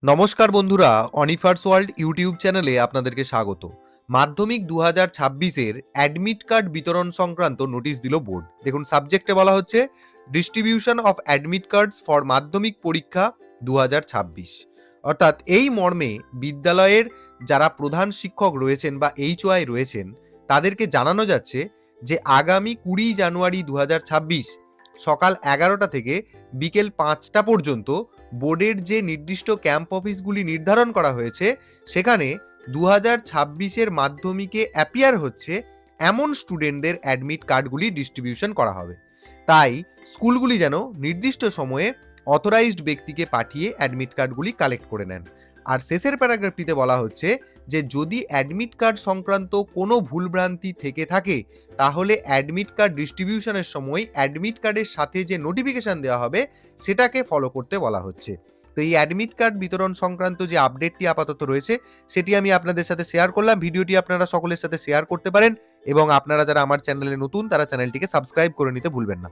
নমস্কার বন্ধুরা, অনিফার্স world YouTube চ্যানেলে আপনাদেরকে স্বাগত। মাধ্যমিক 2026-এর অ্যাডমিট কার্ড বিতরণ সংক্রান্ত নোটিশ দিল বোর্ড। দেখুন, সাবজেক্টে বলা হচ্ছে distribution of admit cards for মাধ্যমিক পরীক্ষা 2026। অর্থাৎ এই মর্মে বিদ্যালয়ের যারা প্রধান শিক্ষক রয়েছেন বা HOI রয়েছেন তাদেরকে জানানো যাচ্ছে যে আগামী 20 জানুয়ারি 2026 সকাল 11টা থেকে বিকেল 5টা পর্যন্ত বোর্ডের যে নির্দিষ্ট ক্যাম্প অফিসগুলি নির্ধারণ করা হয়েছে সেখানে 2026-এর মাধ্যমিকে অ্যাপিয়ার হচ্ছে এমন স্টুডেন্টদের অ্যাডমিট কার্ডগুলি ডিস্ট্রিবিউশন করা হবে। তাই স্কুলগুলি যেন নির্দিষ্ট সময়ে অথরাইজড ব্যক্তিকে পাঠিয়ে অ্যাডমিট কার্ডগুলি কালেক্ট করে নেন। আর শেষের প্যারাগ্রাফটিতে বলা হচ্ছে যে যদি অ্যাডমিট কার্ড সংক্রান্ত কোনো ভুলভ্রান্তি থেকে থাকে তাহলে অ্যাডমিট কার্ড ডিস্ট্রিবিউশনের সময় অ্যাডমিট কার্ডের সাথে যে নোটিফিকেশন দেওয়া হবে সেটাকে ফলো করতে বলা হচ্ছে। তো এই অ্যাডমিট কার্ড বিতরণ সংক্রান্ত যে আপডেটটি আপাতত রয়েছে সেটি আমি আপনাদের সাথে শেয়ার করলাম। ভিডিওটি আপনারা সকলের সাথে শেয়ার করতে পারেন এবং আপনারা যারা আমার চ্যানেলে নতুন তারা চ্যানেলটিকে সাবস্ক্রাইব করে নিতে ভুলবেন না।